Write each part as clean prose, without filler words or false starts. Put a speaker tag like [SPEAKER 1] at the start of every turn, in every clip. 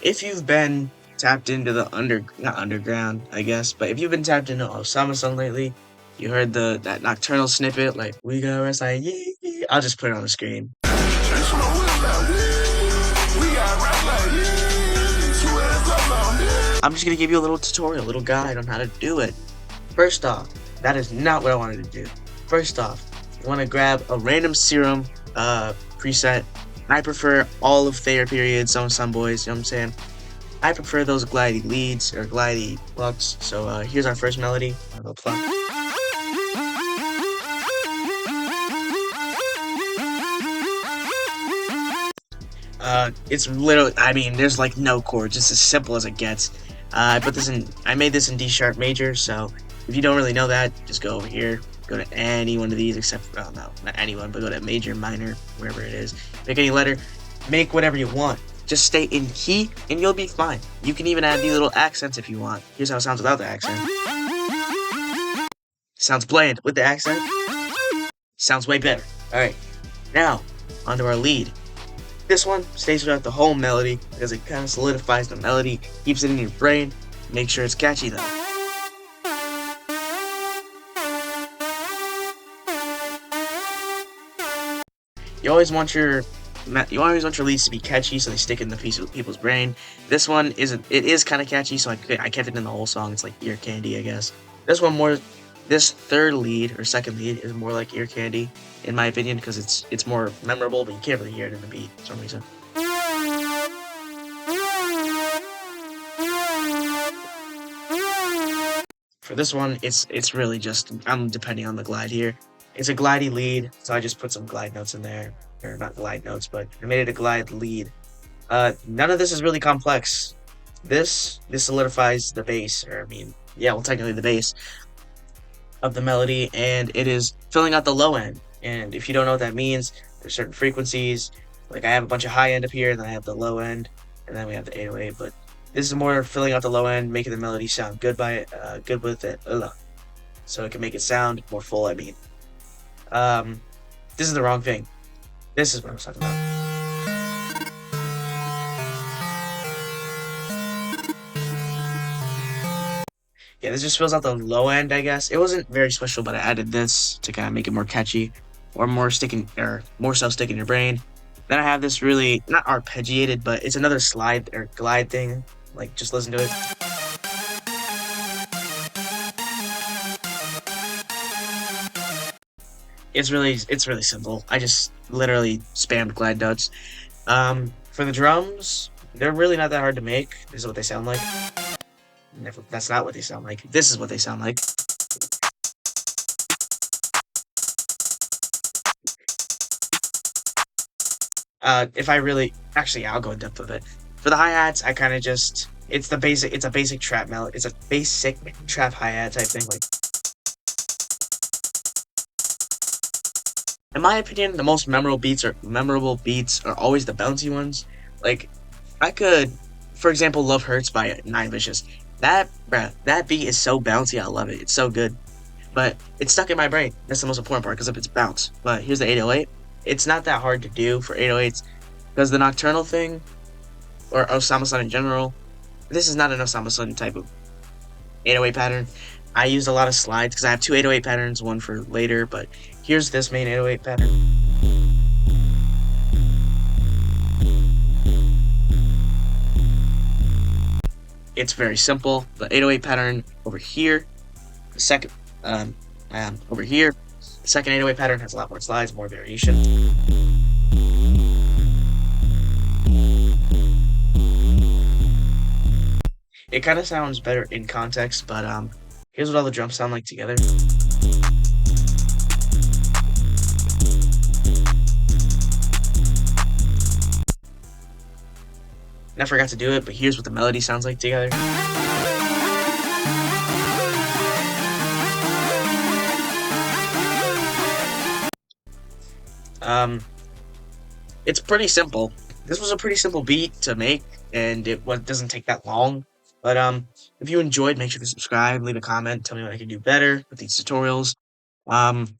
[SPEAKER 1] if you've been tapped into the not underground, I guess, but if you've been tapped into osamason lately, you heard that nocturnal snippet, like we got rest like yeah. I'll just put it on the screen. I'm just gonna give you a little tutorial, a little guide on how to do it. First off, that is not what I wanted to do. First off, you want to grab a random serum preset. I prefer all of Thayer period, some boys, you know what I'm saying? I prefer those glidey leads or glidey plucks. So here's our first melody. I'll go pluck. It's literally, I mean, there's like no chord, just as simple as it gets. I made this in D sharp major, so if you don't really know that, just go over here, go to any one of these except, well, no, not anyone, but go to major, minor, wherever it is. Pick any letter, make whatever you want. Just stay in key, and you'll be fine. You can even add these little accents if you want. Here's how it sounds without the accent. Sounds bland with the accent. Sounds way better. Alright, now, onto our lead. This one stays throughout the whole melody because it kind of solidifies the melody, keeps it in your brain, make sure it's catchy though. You always want your leads to be catchy so they stick in the people's brain. This one is kind of catchy, so I kept it in the whole song. It's like ear candy, I guess. This third lead or second lead is more like ear candy in my opinion because it's more memorable, but you can't really hear it in the beat for some reason. For this one, it's really just I'm depending on the glide here. It's a glidey lead, so I just put some glide notes in there, or not glide notes, but I made it a glide lead. None of this is really complex. This solidifies the bass, or I mean, yeah, well, technically the bass of the melody, and it is filling out the low end. And if you don't know what that means, there's certain frequencies. Like I have a bunch of high end up here, and then I have the low end, and then we have the 808. But this is more filling out the low end, making the melody sound good good with it, so it can make it sound more full. I mean, this is the wrong thing. This is what I was talking about. Yeah, this just fills out the low end, I guess. It wasn't very special, but I added this to kind of make it more catchy, or more so stick in your brain. Then I have this really, not arpeggiated, but it's another slide or glide thing. Like, just listen to it. It's really simple. I just literally spammed glide notes. For the drums, they're really not that hard to make. This is what they sound like. That's not what they sound like. This is what they sound like. If I really, actually, I'll go in depth with it. For the hi-hats, I kind of just, it's a basic trap melody. It's a basic trap hi-hat type thing. Like, in my opinion, the most memorable beats are always the bouncy ones. Like, for example, Love Hurts by Nine Vicious. That beat is so bouncy, I love it. It's so good. But it's stuck in my brain. That's the most important part because of its bounce. But here's the 808. It's not that hard to do for 808s because the nocturnal thing, or osamason in general, this is not an osamason type of 808 pattern. I used a lot of slides because I have two 808 patterns, one for later, but here's this main 808 pattern. It's very simple. The 808 pattern over here, the second over here, the second 808 pattern has a lot more slides, more variation. It kind of sounds better in context, but here's what all the drums sound like together. And I forgot to do it, but here's what the melody sounds like together. It's pretty simple. This was a pretty simple beat to make, and it doesn't take that long. But if you enjoyed, make sure to subscribe, leave a comment, tell me what I can do better with these tutorials.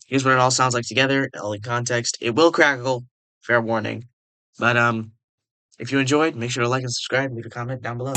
[SPEAKER 1] Here's what it all sounds like together, all in context. It will crackle, fair warning. But If you enjoyed, make sure to like and subscribe and leave a comment down below.